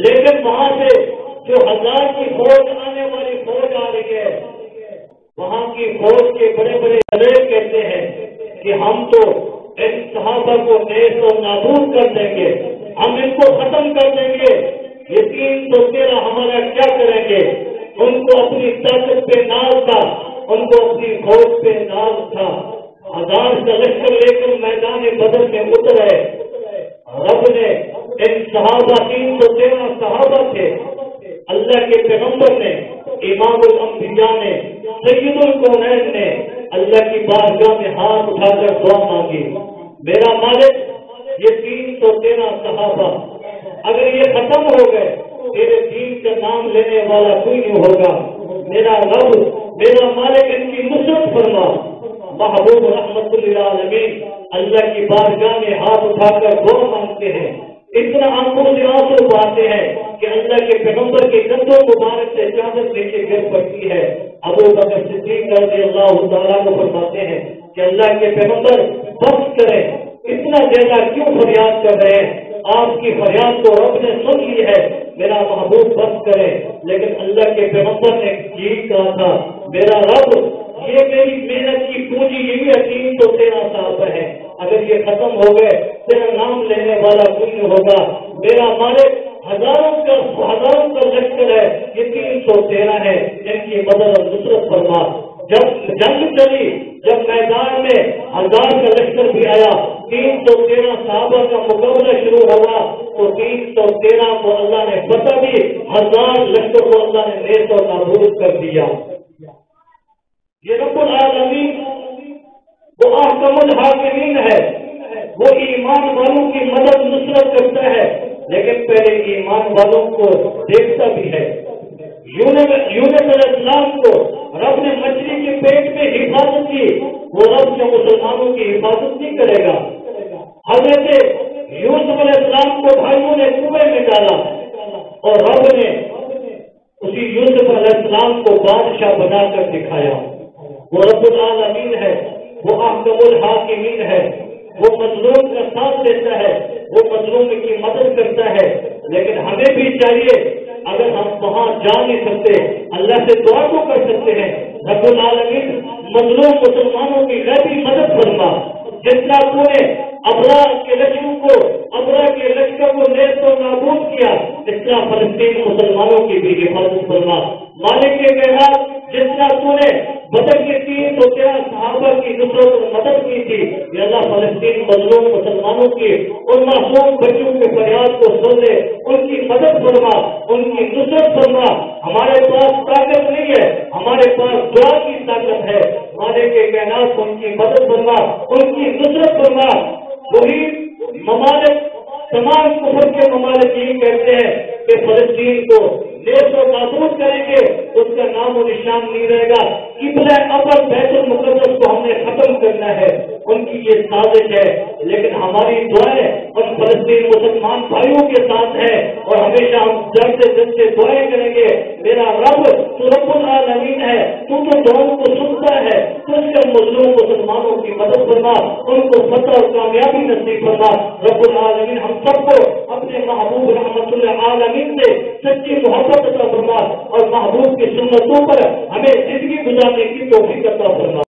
لیکن وہاں سے جو 1000 کی فوج آنے والی فوج آ رہی ہے، وہاں کی فوج کے بڑے بڑے دلیر کہتے ہیں کہ ہم تو ان صحابہ کو نیست و نابود کر دیں گے، ہم ان کو ختم کر دیں گے، یہ 313 ہمارا کیا کریں گے؟ ان کو اپنی طاقت پہ ناز تھا، ان کو اپنی فوج پہ ناز تھا۔ 1000 کا لشکر لے کر میدان بدر میں اترے، رب نے ان صحابہ 313 صحابہ تھے، اللہ کے پیغمبر نے، امام الانبیاء نے، سید الکونین نے اللہ کی بارگاہ میں ہاتھ اٹھا کر دعا مانگی، میرا مالک یہ 313 صحابہ اگر یہ ختم ہو گئے تیرے دین کا نام لینے والا کوئی نہیں ہوگا، میرا رب میرا مالک ان کی نصرت فرما۔ محبوب رحمت للعالمین اللہ کی بارگاہ میں ہاتھ اٹھا کر دعا مانگتے ہیں، اتنا آنکھوں سے آنسو بہاتے ہیں کہ اللہ کے پیغمبر کے کندھوں مبارک سے چادر نیچے گر پڑتی ہے۔ ابو بکر صدیق رضی اللہ تعالیٰ کو فرماتے ہیں کہ اللہ کے پیغمبر بخش کریں، اتنا زیادہ کیوں فریاد کر رہے ہیں؟ آپ کی فریاد تو رب نے سن لی ہے، میرا محبوب بخش کرے۔ لیکن اللہ کے پیغمبر نے یہی کہا تھا، میرا رب یہ میری محنت کی پونجی یہی یقین تو تیرا صاحب ہے، اگر یہ ختم ہو گئے تیرا نام لینے والا کوئی نہیں ہوگا، میرا مالک ہزاروں کا لشکر ہے، یہ 313 ہے، ان کی مدد اور نصرت فرما۔ جب جنگ چلی، جب میدان میں 1000 کا لشکر بھی آیا، 313 صحابہ کا مقابلہ شروع ہوا تو 313 کو اللہ نے فتح دی، 1000 لشکر کو اللہ نے نیست و نابود کر دیا۔ یہ رب العالمین وہ احکم الحاکمین ہے، وہ ایمان والوں کی مدد نصرت کرتا ہے، لیکن پہلے ایمان والوں کو دیکھتا بھی ہے۔ یونس علیہ السلام کو رب نے مچھلی کے پیٹ میں حفاظت کی، وہ رب جو مسلمانوں کی حفاظت نہیں کرے گا۔ حضرت یوسف علیہ السلام کو بھائیوں نے کنویں میں ڈالا اور رب نے اسی یوسف علیہ السلام کو بادشاہ بنا کر دکھایا۔ وہ رب العالمین ہے، وہ احکم الحاکمین ہے، وہ مظلوم کا ساتھ دیتا ہے، وہ مظلوم کی مدد کرتا ہے۔ لیکن ہمیں بھی چاہیے، اگر ہم وہاں جا نہیں سکتے اللہ سے دعا تو کر سکتے ہیں، رب العالمین مظلوم مسلمانوں کی غیبی مدد فرما، جتنا تو نے ابرار کے لشکر کو نیست و نابود کیا، اس طرح فلسطین مسلمانوں کی بھی حفاظت فرما۔ مالک کے کائنات جتنا تو نے بدر کے 313 صحابہ کی نصرت اور مدد کی تھی، یہ اللہ فلسطین مظلوم مسلمانوں کی اور معصوم بچوں کے فریاد کو سن لے، ان کی مدد فرما، ان کی نصرت فرما۔ ہمارے پاس طاقت نہیں ہے، ہمارے پاس دعا کی طاقت ہے، مالک کے کائنات ان کی مدد فرما، ان کی نصرت فرما۔ وہی ممالک، تمام کفر کے ممالک یہی کہتے ہیں کہ فلسطین کو نیست و نابود کریں گے، اس کا نام و نشان نہیں رہے گا، قبلہ اول بیت المقدس کو ہم نے ختم کرنا ہے، ان کی یہ سازش ہے۔ لیکن ہماری دعائیں ان فلسطین مسلمان بھائیوں کے ساتھ ہے اور ہمیشہ ہم جلد سے دعائیں کریں گے، میرا رب تو رب العالمین ہے، تو دعاؤں کو سنتا ہے، تو اس کا مظلوم مسلمانوں کی مدد فرما، ان کو فتح اور کامیابی نصیب فرما۔ رب العالمین ہم سب کو اپنے محبوب رحمت العالمین سے سچی محبت عطا فرما اور محبوب کی سنتوں پر ہمیں زندگی گزارنے کی توفیق عطا فرما۔